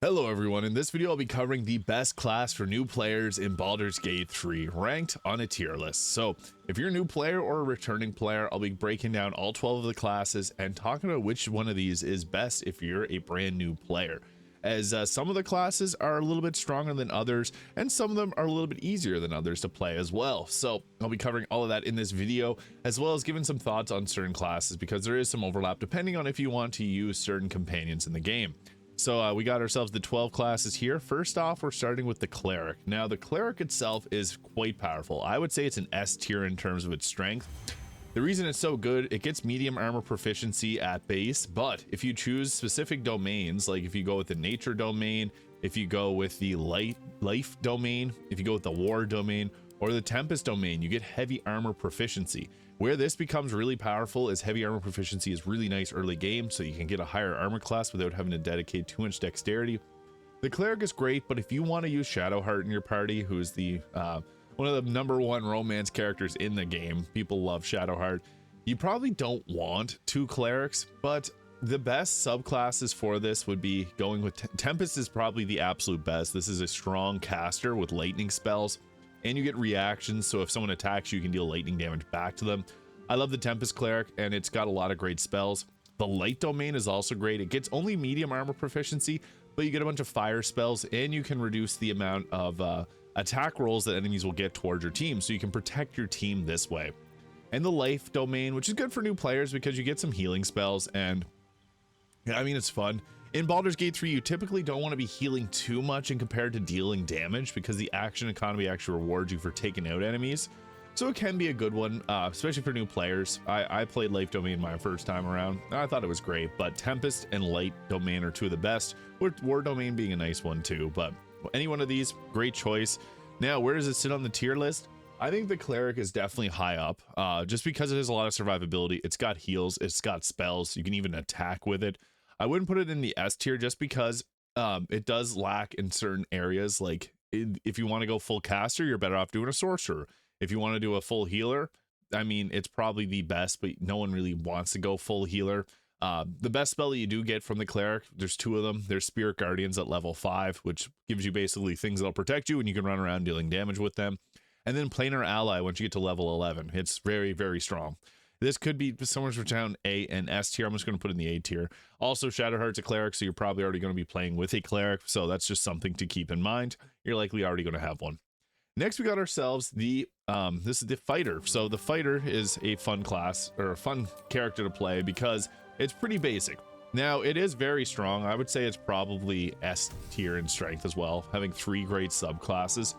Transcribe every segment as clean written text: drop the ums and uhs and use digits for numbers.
Hello everyone, in this video I'll be covering the best class for new players in Baldur's Gate 3, ranked on a tier list. So if you're a new player or a returning player, I'll be breaking down all 12 of the classes and talking about which one of these is best if you're a brand new player. As some of the classes are a little bit stronger than others, and some of them are a little bit easier than others to play as well. So I'll be covering all of that in this video, as well as giving some thoughts on certain classes because there is some overlap depending on if you want to use certain companions in the game. So we got ourselves the 12 classes here. First off, we're starting with the Cleric. Now, the Cleric itself is quite powerful. I would say it's an S tier in terms of its strength. The reason it's so good, it gets medium armor proficiency at base, but if you choose specific domains, like if you go with the nature domain, if you go with the life domain, if you go with the war domain, or the tempest domain, you get heavy armor proficiency. Where this becomes really powerful is heavy armor proficiency is really nice early game, so you can get a higher armor class without having to dedicate too much dexterity. The Cleric is great, but if you want to use Shadowheart in your party, who's the one of the #1 romance characters in the game, people love Shadowheart, you probably don't want two Clerics, but the best subclasses for this would be going with Tempest is probably the absolute best. This is a strong caster with lightning spells, and you get reactions, so if someone attacks you, you can deal lightning damage back to them. I love the Tempest Cleric, and it's got a lot of great spells. The light domain is also great. It gets only medium armor proficiency, but you get a bunch of fire spells, and you can reduce the amount of attack rolls that enemies will get towards your team, so you can protect your team this way. And the life domain, which is good for new players because you get some healing spells, and I mean, it's fun. In Baldur's Gate 3, you typically don't want to be healing too much in compared to dealing damage because the action economy actually rewards you for taking out enemies. So it can be a good one, especially for new players. I played Life Domain my first time around. I thought it was great, but Tempest and Light Domain are two of the best, with War Domain being a nice one too. But any one of these, great choice. Now, where does it sit on the tier list? I think the Cleric is definitely high up, just because it has a lot of survivability. It's got heals, it's got spells, you can even attack with it. I wouldn't put it in the S tier just because it does lack in certain areas. Like if you want to go full caster, you're better off doing a Sorcerer. If you want to do a full healer, I mean, it's probably the best, but no one really wants to go full healer. The best spell that you do get from the Cleric, there's two of them. There's Spirit Guardians at level 5, which gives you basically things that'll protect you and you can run around dealing damage with them. And then Planar Ally once you get to level 11. It's very, very strong. This could be somewhere between A and S tier. I'm just going to put in the A tier. Also, Shadowheart's a Cleric, so you're probably already going to be playing with a Cleric, so that's just something to keep in mind. You're likely already going to have one. Next, we got ourselves the, this is the Fighter. So the Fighter is a fun class, or a fun character to play because it's pretty basic. Now, it is very strong. I would say it's probably S tier in strength as well, having 3 great subclasses.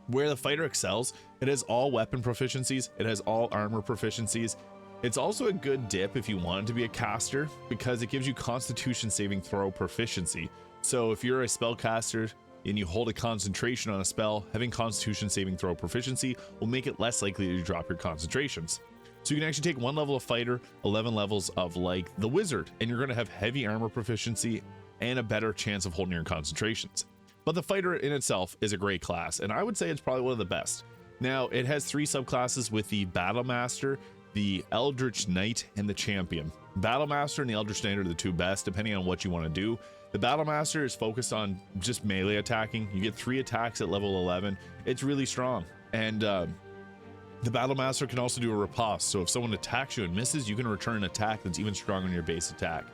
Where the Fighter excels, it has all weapon proficiencies, it has all armor proficiencies. It's also a good dip if you want to be a caster because it gives you Constitution saving throw proficiency. So if you're a spellcaster and you hold a concentration on a spell, having Constitution saving throw proficiency will make it less likely to drop your concentrations. So you can actually take 1 level of Fighter, 11 levels of like the Wizard, and you're going to have heavy armor proficiency and a better chance of holding your concentrations. But the Fighter in itself is a great class, and I would say it's probably one of the best. Now, it has 3 subclasses with the Battle Master, the Eldritch Knight, and the Champion. Battle Master and the Eldritch Knight are the 2 best, depending on what you want to do. The Battle Master is focused on just melee attacking. You get 3 attacks at level 11. It's really strong. And the Battle Master can also do a riposte, so if someone attacks you and misses, you can return an attack that's even stronger than your base attack.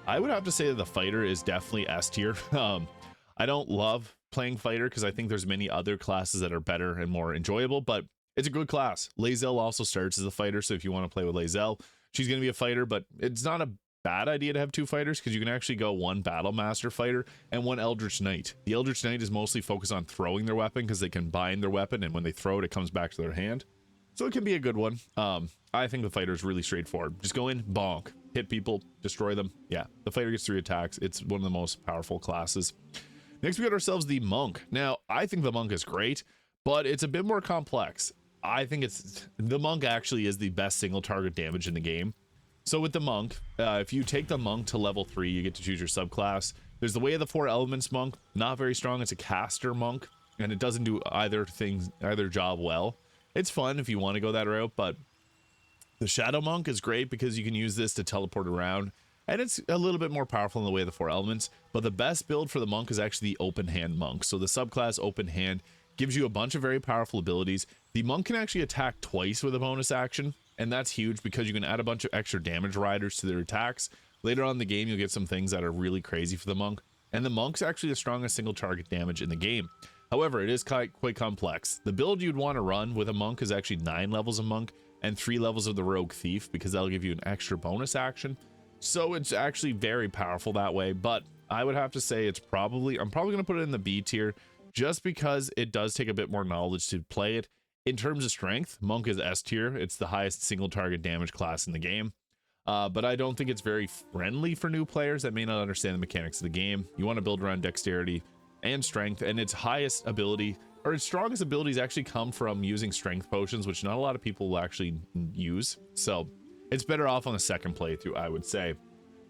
I would have to say that the Fighter is definitely S tier. I don't love playing Fighter because I think there's many other classes that are better and more enjoyable, but it's a good class. Lae'zel also starts as a fighter, so if you want to play with Lae'zel, she's going to be a fighter, but it's not a bad idea to have 2 fighters because you can actually go 1 Battle Master fighter and 1 Eldritch Knight. The Eldritch Knight is mostly focused on throwing their weapon because they can bind their weapon, and when they throw it, it comes back to their hand. So it can be a good one. I think the Fighter is really straightforward. Just go in, bonk, hit people, destroy them. Yeah, the Fighter gets 3 attacks. It's one of the most powerful classes. Next, we got ourselves the Monk. Now, I think the Monk is great, but it's a bit more complex. I think the Monk actually is the best single target damage in the game. So with the Monk, if you take the Monk to level 3, you get to choose your subclass. There's the Way of the 4 Elements Monk, not very strong. It's a caster Monk, and it doesn't do either job well. It's fun if you want to go that route, but the Shadow Monk is great because you can use this to teleport around. and it's a little bit more powerful in the way of the 4 elements. But the best build for the monk is actually the open hand monk. So the subclass open hand gives you a bunch of very powerful abilities. The monk can actually attack twice with a bonus action, and that's huge because you can add a bunch of extra damage riders to their attacks. Later on in the game, you'll get some things that are really crazy for the monk, and the monk's actually the strongest single target damage in the game. However, it is quite complex. The build you'd want to run with a monk is actually 9 levels of monk and 3 levels of the rogue thief, because that'll give you an extra bonus action. So it's actually very powerful that way, but I would have to say I'm probably going to put it in the B tier just because it does take a bit more knowledge to play it. In terms of strength, monk is S tier. It's the highest single target damage class in the game. But I don't think it's very friendly for new players that may not understand the mechanics of the game. You want to build around dexterity and strength, and its highest ability, or its strongest abilities, actually come from using strength potions, which not a lot of people will actually use. So it's better off on the second playthrough, I would say.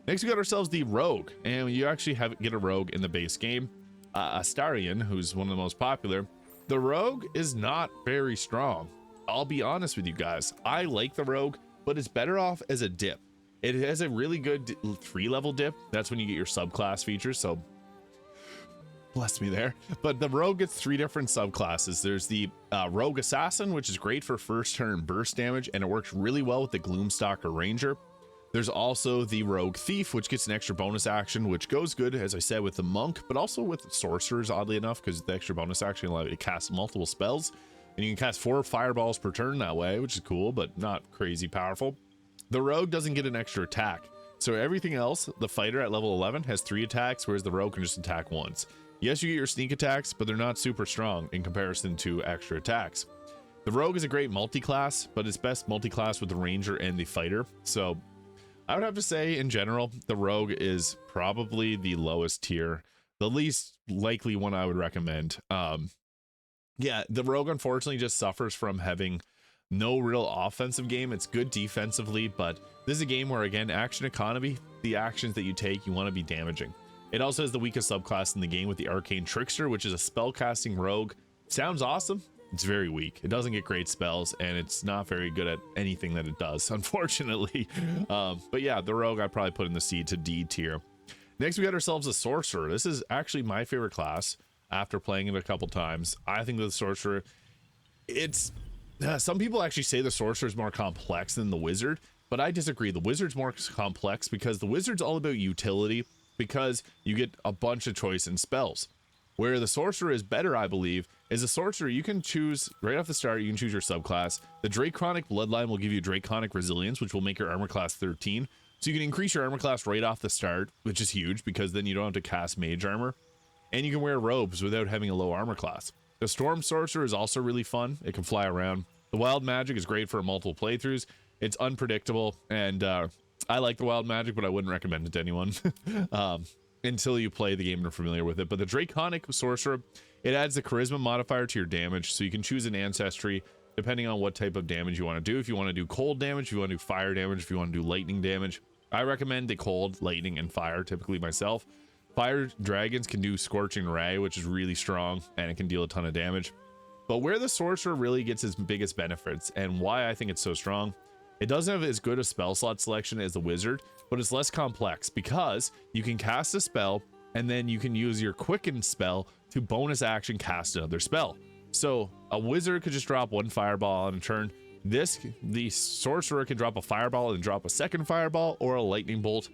Next, we got ourselves the rogue, and you actually get a rogue in the base game. Astarion, who's one of the most popular. The rogue is not very strong. I'll be honest with you guys. I like the rogue, but it's better off as a dip. It has a really good 3-level dip. That's when you get your subclass features, so bless me there. But the rogue gets 3 different subclasses. There's the rogue assassin, which is great for first turn burst damage, and it works really well with the gloomstalker ranger. There's also the rogue thief, which gets an extra bonus action, which goes good, as I said, with the monk, but also with sorcerers, oddly enough, because the extra bonus action allows you to cast multiple spells, and you can cast 4 fireballs per turn that way, which is cool, but not crazy powerful. The rogue doesn't get an extra attack, so everything else, the fighter at level 11 has 3 attacks, whereas the rogue can just attack once. Yes, you get your sneak attacks, but they're not super strong in comparison to extra attacks. The rogue is a great multi-class, but it's best multi-class with the ranger and the fighter. So I would have to say, in general, the rogue is probably the lowest tier, the least likely one I would recommend. Yeah, the rogue unfortunately just suffers from having no real offensive game. It's good defensively, but this is a game where, again, action economy, the actions that you take, you want to be damaging. It also has the weakest subclass in the game with the Arcane Trickster, which is a spellcasting rogue. Sounds awesome. It's very weak. It doesn't get great spells, and it's not very good at anything that it does, unfortunately. But yeah, the rogue I probably put in the C to D tier. Next, we got ourselves a Sorcerer. This is actually my favorite class after playing it a couple times. I think the Sorcerer, it's... some people actually say the Sorcerer is more complex than the Wizard, but I disagree. The Wizard's more complex because the Wizard's all about utility, because you get a bunch of choice in spells. Where the Sorcerer is better, I believe, is a Sorcerer you can choose right off the start. You can choose your subclass. The Draconic Bloodline will give you Draconic Resilience, which will make your armor class 13. So you can increase your armor class right off the start, which is huge because then you don't have to cast mage armor. And you can wear robes without having a low armor class. The Storm Sorcerer is also really fun. It can fly around. The Wild Magic is great for multiple playthroughs. It's unpredictable, and I like the Wild Magic, but I wouldn't recommend it to anyone until you play the game and are familiar with it. But the Draconic Sorcerer, it adds the Charisma modifier to your damage, so you can choose an ancestry depending on what type of damage you want to do. If you want to do cold damage, if you want to do fire damage, if you want to do lightning damage. I recommend the cold, lightning, and fire, typically myself. Fire dragons can do Scorching Ray, which is really strong, and it can deal a ton of damage. But where the Sorcerer really gets its biggest benefits, and why I think it's so strong, it doesn't have as good a spell slot selection as the Wizard, but it's less complex because you can cast a spell and then you can use your Quicken spell to bonus action cast another spell. So a Wizard could just drop 1 fireball on a turn. The Sorcerer can drop a fireball and drop a second fireball or a lightning bolt.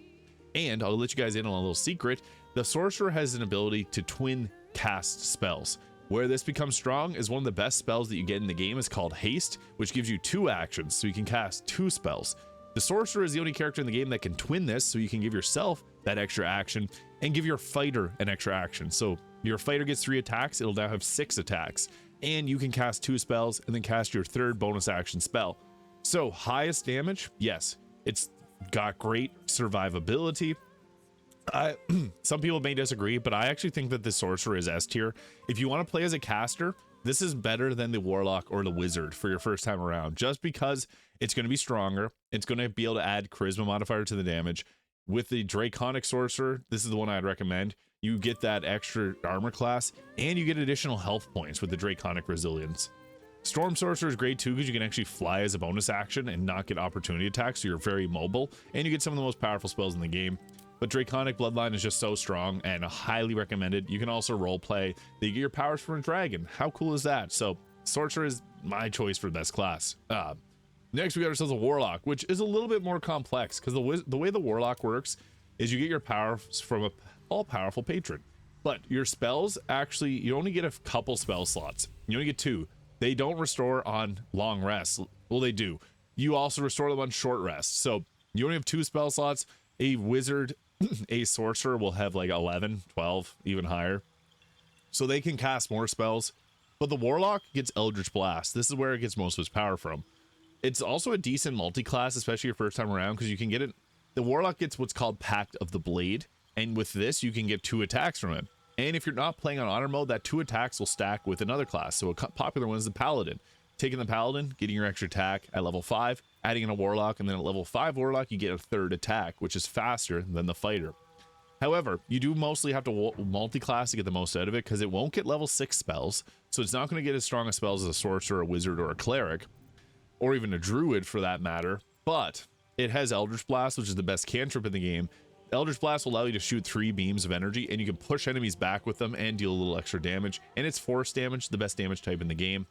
And I'll let you guys in on a little secret. The Sorcerer has an ability to twin cast spells. Where this becomes strong is one of the best spells that you get in the game is called Haste, which gives you 2 actions, so you can cast 2 spells. The Sorcerer is the only character in the game that can twin this, so you can give yourself that extra action and give your fighter an extra action. So your fighter gets 3 attacks, it'll now have 6 attacks, and you can cast 2 spells and then cast your 3rd bonus action spell. So highest damage, yes, it's got great survivability. Some people may disagree, but I actually think that the Sorcerer is S tier. If you want to play as a caster, this is better than the Warlock or the Wizard for your first time around, just because it's going to be stronger. It's going to be able to add Charisma modifier to the damage. With the Draconic Sorcerer, this is the one I'd recommend. You get that extra armor class, and you get additional health points with the Draconic Resilience. Storm Sorcerer is great too because you can actually fly as a bonus action and not get opportunity attacks, so you're very mobile, and you get some of the most powerful spells in the game. But Draconic Bloodline is just so strong and highly recommended. You can also roleplay that you get your powers from a dragon. How cool is that? So Sorcerer is my choice for best class. Next, we got ourselves a Warlock, which is a little bit more complex because the way the Warlock works is you get your powers from a all-powerful patron. But your spells, actually, you only get a couple spell slots. You only get 2. They don't restore on long rests. Well, they do. You also restore them on short rests. So you only have 2 spell slots. A wizard, a sorcerer will have like 11, 12, even higher. So they can cast more spells. But the Warlock gets Eldritch Blast. This is where it gets most of its power from. It's also a decent multi-class, especially your first time around, because you can get it. The Warlock gets what's called Pact of the Blade. And with this, you can get 2 attacks from it. And if you're not playing on honor mode, that 2 attacks will stack with another class. So a popular one is the Paladin. Taking the Paladin, getting your extra attack at level 5, adding in a Warlock, and then at level 5 Warlock, you get a 3rd attack, which is faster than the fighter. However, you do mostly have to multi-class to get the most out of it because it won't get level 6 spells. So it's not going to get as strong as spells as a Sorcerer, a Wizard, or a Cleric, or even a Druid for that matter. But it has Eldritch Blast, which is the best cantrip in the game. Eldritch Blast will allow you to shoot 3 beams of energy, and you can push enemies back with them and deal a little extra damage. And it's force damage, the best damage type in the game.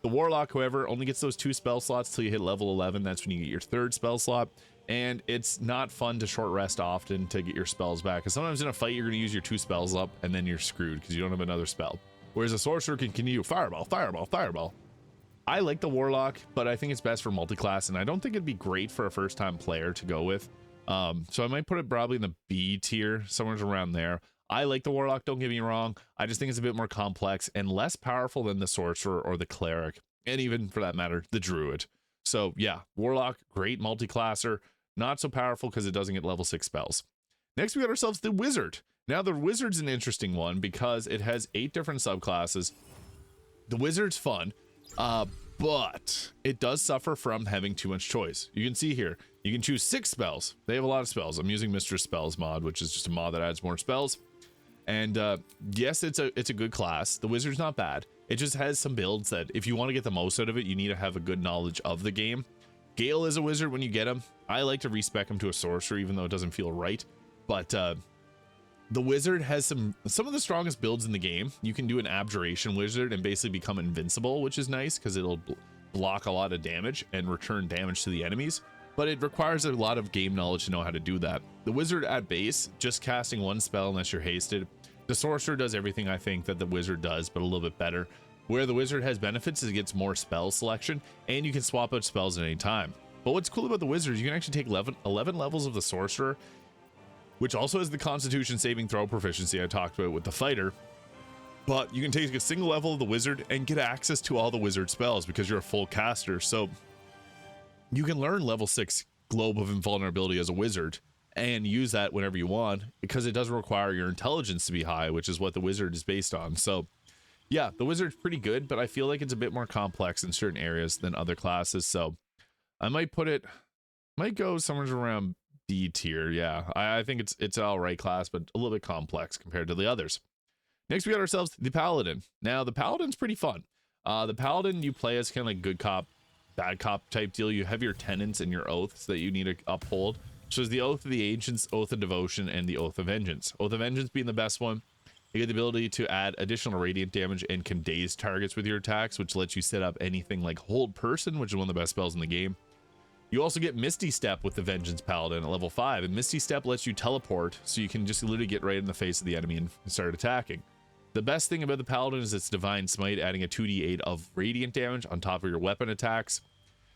The Warlock, however, only gets those 2 spell slots till you hit level 11. That's when you get your 3rd spell slot. And it's not fun to short rest often to get your spells back, because sometimes in a fight you're going to use your 2 spells up and then you're screwed because you don't have another spell. Whereas a Sorcerer can continue Fireball, Fireball, Fireball. I like the Warlock, but I think it's best for multi-class, and I don't think it'd be great for a first-time player to go with. So I might put it probably in the B tier, somewhere around there. I like the Warlock, don't get me wrong. I just think it's a bit more complex and less powerful than the Sorcerer or the Cleric, and even for that matter, the Druid. So yeah, Warlock, great multi-classer, not so powerful because it doesn't get level 6 spells. Next, we got ourselves the Wizard. Now, the Wizard's an interesting one because it has 8 different subclasses. The Wizard's fun, but it does suffer from having too much choice. You can see here, you can choose 6 spells. They have a lot of spells. I'm using Mistress Spells mod, which is just a mod that adds more spells. And yes, it's a good class. The Wizard's not bad. It just has some builds that if you want to get the most out of it, you need to have a good knowledge of the game. Gale is a Wizard when you get him. I like to respec him to a Sorcerer, even though it doesn't feel right. But the Wizard has some of the strongest builds in the game. You can do an Abjuration Wizard and basically become invincible, which is nice because it'll block a lot of damage and return damage to the enemies. But it requires a lot of game knowledge to know how to do that. The Wizard at base, just casting 1 spell unless you're hasted. The Sorcerer does everything I think that the Wizard does, but a little bit better. Where the Wizard has benefits is it gets more spell selection, and you can swap out spells at any time. But what's cool about the Wizard is you can actually take 11 levels of the Sorcerer, which also has the Constitution saving throw proficiency I talked about with the Fighter. But you can take a single level of the Wizard and get access to all the Wizard spells because you're a full caster. So you can learn level 6 Globe of Invulnerability as a Wizard and use that whenever you want because it doesn't require your intelligence to be high, which is what the Wizard is based on. So yeah, the Wizard's pretty good, but I feel like it's a bit more complex in certain areas than other classes. So I might go somewhere around D tier. Yeah, I think it's an all right class, but a little bit complex compared to the others. Next, we got ourselves the Paladin. Now, the Paladin's pretty fun. The Paladin you play as kind of like good cop, bad cop type deal. You have your tenets and your oaths that you need to uphold. So there's the Oath of the Ancients, Oath of Devotion, and the Oath of Vengeance. Oath of Vengeance being the best one. You get the ability to add additional radiant damage and can daze targets with your attacks, which lets you set up anything like Hold Person, which is one of the best spells in the game. You also get Misty Step with the Vengeance Paladin at level 5, and Misty Step lets you teleport, so you can just literally get right in the face of the enemy and start attacking. The best thing about the Paladin is its Divine Smite, adding a 2d8 of radiant damage on top of your weapon attacks.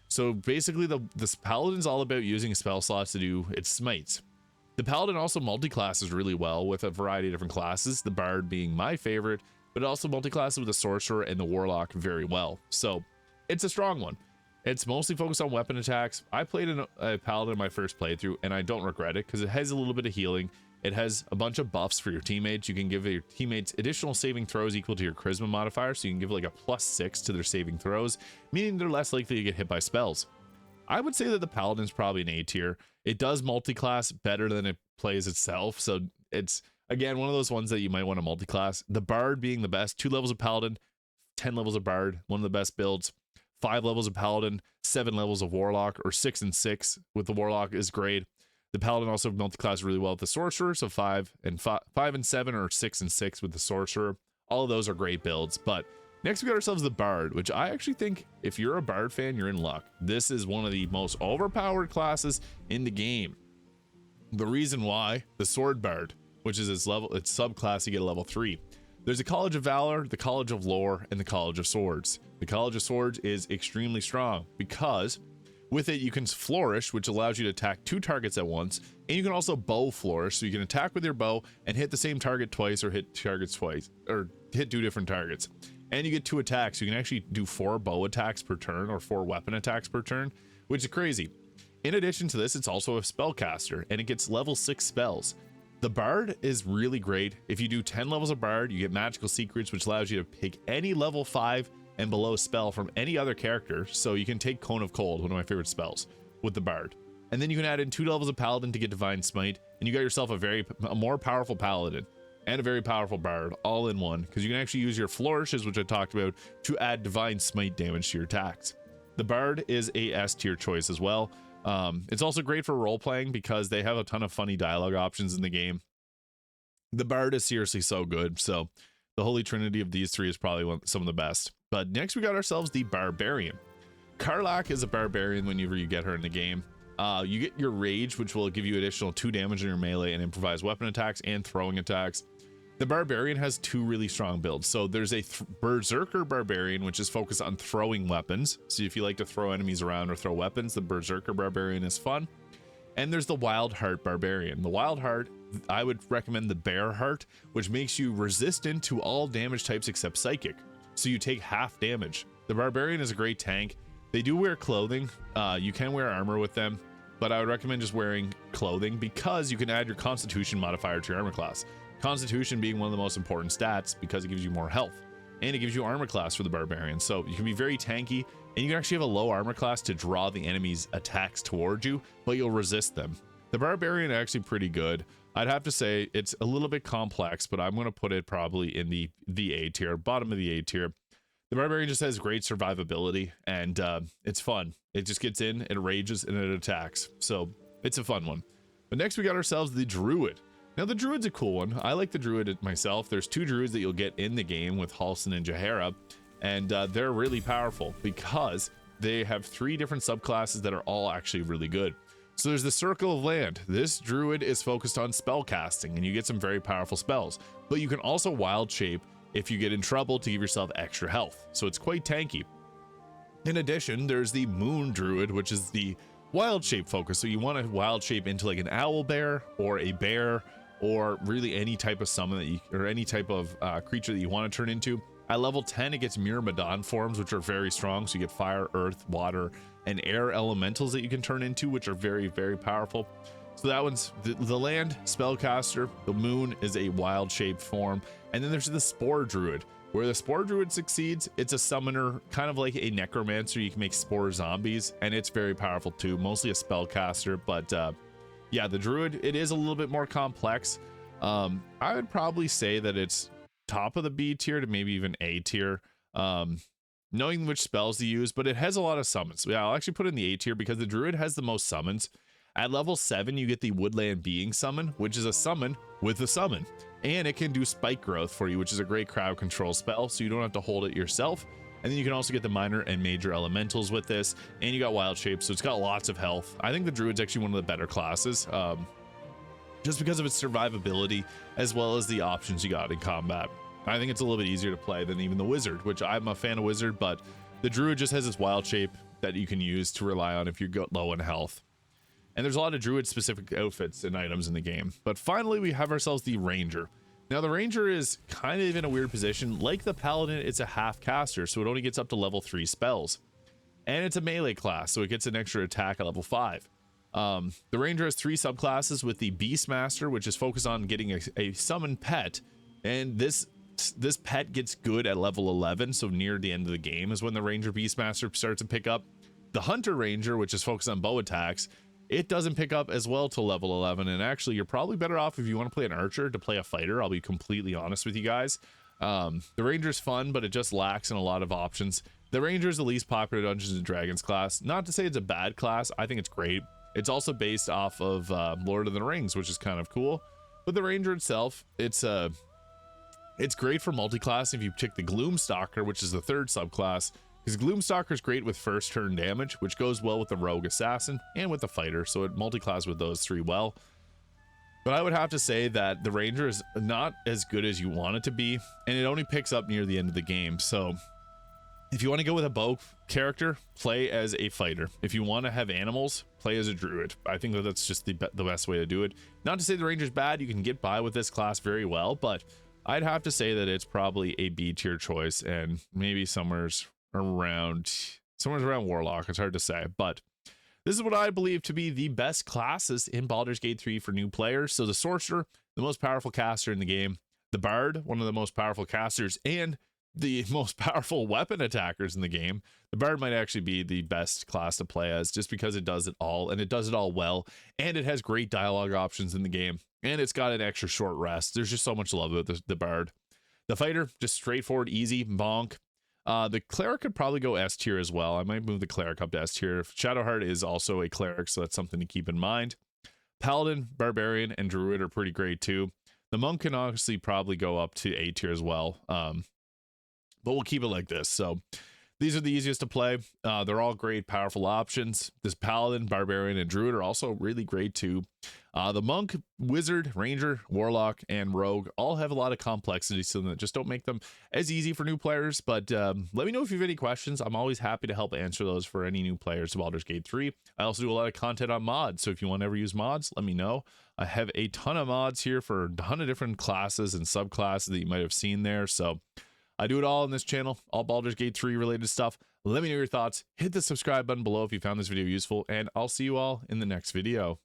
So basically, this Paladin's all about using spell slots to do its smites. The Paladin also multi-classes really well with a variety of different classes, the Bard being my favorite, but it also multi-classes with the Sorcerer and the Warlock very well. So it's a strong one. It's mostly focused on weapon attacks. I played a Paladin in my first playthrough, and I don't regret it because it has a little bit of healing. It has a bunch of buffs for your teammates. You can give your teammates additional saving throws equal to your charisma modifier, so you can give like a +6 to their saving throws, meaning they're less likely to get hit by spells. I would say that the Paladin's probably an A tier. It does multi-class better than it plays itself, so it's, again, one of those ones that you might want to multi-class. The Bard being the best, 2 levels of Paladin, 10 levels of Bard, one of the best builds, 5 levels of Paladin, 7 levels of Warlock, or 6 and 6 with the Warlock is great. The Paladin also multi-class really well with the Sorcerer, so 5 and 7, or 6 and 6 with the Sorcerer. All of those are great builds. But next we got ourselves the Bard, which I actually think if you're a Bard fan, you're in luck. This is one of the most overpowered classes in the game. The reason why, the Sword Bard, which is its subclass, you get a level 3. There's a College of Valor, the College of Lore, and the College of Swords. The College of Swords is extremely strong because with it you can flourish, which allows you to attack 2 targets at once, and you can also bow flourish, so you can attack with your bow and hit the same target twice, or hit targets twice, or hit 2 different targets. And you get 2 attacks. You can actually do 4 bow attacks per turn, or 4 weapon attacks per turn, which is crazy. In addition to this, it's also a spellcaster, and it gets level 6 spells. The Bard is really great. If you do 10 levels of Bard, you get magical secrets, which allows you to pick any level 5 and below spell from any other character. So you can take Cone of Cold, one of my favorite spells, with the Bard. And then you can add in 2 levels of Paladin to get Divine Smite, and you got yourself a more powerful Paladin and a very powerful Bard all in one, because you can actually use your flourishes, which I talked about, to add Divine Smite damage to your attacks. The Bard is a S tier choice as well. It's also great for role playing because they have a ton of funny dialogue options in the game. The Bard is seriously so good. So the holy trinity of these 3 is probably some of the best. But next we got ourselves the Barbarian. Karlach is a Barbarian whenever you get her in the game. You get your Rage, which will give you additional 2 damage in your melee and improvised weapon attacks and throwing attacks. The Barbarian has 2 really strong builds. So there's a Berserker Barbarian, which is focused on throwing weapons. So if you like to throw enemies around or throw weapons, the Berserker Barbarian is fun. And there's the Wild Heart Barbarian. The Wild Heart, I would recommend the Bear Heart, which makes you resistant to all damage types except Psychic. So you take half damage. The Barbarian is a great tank. They do wear clothing. You can wear armor with them, but I would recommend just wearing clothing because you can add your Constitution modifier to your armor class. Constitution being one of the most important stats because it gives you more health, and it gives you armor class for the Barbarian. So you can be very tanky, and you can actually have a low armor class to draw the enemy's attacks towards you, but you'll resist them. The Barbarian is actually pretty good. I'd have to say it's a little bit complex, but I'm going to put it probably in the A tier, bottom of the A tier. The Barbarian just has great survivability, and it's fun. It just gets in, it rages, and it attacks. So it's a fun one. But next we got ourselves the Druid. Now the Druid's a cool one. I like the Druid myself. There's 2 Druids that you'll get in the game with Halsin and Jahara, and they're really powerful because they have 3 different subclasses that are all actually really good. So there's the Circle of Land. This Druid is focused on spell casting, and you get some very powerful spells, but you can also wild shape if you get in trouble to give yourself extra health. So it's quite tanky. In addition, there's the Moon Druid, which is the wild shape focus. So you want to wild shape into like an owl bear or a bear, or really any type of summon that you, or any type of creature that you want to turn into. At level 10, it gets Myrmidon forms, which are very strong. So you get fire, earth, water, and air elementals that you can turn into, which are very, very powerful. So that one's the land spellcaster. The moon is a wild shape form. And then there's the Spore Druid. Where the Spore Druid succeeds, it's a summoner, kind of like a necromancer. You can make spore zombies, and it's very powerful too. Mostly a spellcaster, but yeah, the Druid, it is a little bit more complex. I would probably say that it's top of the B tier to maybe even A tier, knowing which spells to use, but it has a lot of summons. Yeah, I'll actually put it in the A tier because the Druid has the most summons. At level 7, you get the Woodland Being summon, which is a summon with a summon, and it can do spike growth for you, which is a great crowd control spell, so you don't have to hold it yourself. And then you can also get the minor and major elementals with this, and you got wild shape, so it's got lots of health. I think the Druid's actually one of the better classes, just because of its survivability as well as the options you got in combat. I think it's a little bit easier to play than even the Wizard, which I'm a fan of Wizard, but the Druid just has this wild shape that you can use to rely on if you go low in health. And there's a lot of Druid specific outfits and items in the game. But finally, we have ourselves the Ranger. Now the Ranger is kind of in a weird position. Like the Paladin, it's a half caster, so it only gets up to level 3 spells. And it's a melee class, so it gets an extra attack at level 5. The Ranger has 3 subclasses with the Beastmaster, which is focused on getting a summon pet. And this pet gets good at level 11, so near the end of the game is when the Ranger Beastmaster starts to pick up. The Hunter Ranger, which is focused on bow attacks, it doesn't pick up as well till level 11, and actually you're probably better off if you want to play an archer to play a fighter. I'll be completely honest with you guys. The Ranger is fun, but it just lacks in a lot of options. The Ranger is the least popular Dungeons and Dragons class. Not to say it's a bad class. I think it's great. It's also based off of Lord of the Rings, which is kind of cool. But the Ranger itself, it's great for multi-class if you pick the Gloomstalker, which is the third subclass, because Gloomstalker is great with first turn damage, which goes well with the Rogue Assassin and with the Fighter, so it multi-class with those three well. But I would have to say that the Ranger is not as good as you want it to be, and it only picks up near the end of the game. So if you want to go with a bow character, play as a Fighter. If you want to have animals, play as a Druid. I think that that's just the best way to do it. Not to say the Ranger's bad, you can get by with this class very well, but I'd have to say that it's probably a B tier choice, and maybe somewhere's around Warlock. It's hard to say, but this is what I believe to be the best classes in Baldur's Gate 3 for new players. So the Sorcerer, the most powerful caster in the game. The Bard, one of the most powerful casters and the most powerful weapon attackers in the game. The Bard might actually be the best class to play as, just because it does it all, and it does it all well, and it has great dialogue options in the game, and it's got an extra short rest. There's just so much love about the Bard. The Fighter, just straightforward, easy, bonk. The Cleric could probably go S tier as well. I might move the Cleric up to S tier. Shadowheart is also a Cleric, so that's something to keep in mind. Paladin, Barbarian, and Druid are pretty great too. The Monk can honestly probably go up to A tier as well, but we'll keep it like this. So these are the easiest to play. They're all great, powerful options. This Paladin, Barbarian, and Druid are also really great too. The Monk, Wizard, Ranger, Warlock, and Rogue all have a lot of complexity, so that just don't make them as easy for new players. But let me know if you have any questions. I'm always happy to help answer those for any new players to Baldur's Gate 3. I also do a lot of content on mods, so if you want to ever use mods, let me know. I have a ton of mods here for a ton of different classes and subclasses that you might have seen there. So I do it all on this channel, all Baldur's Gate 3 related stuff. Let me know your thoughts. Hit the subscribe button below if you found this video useful, and I'll see you all in the next video.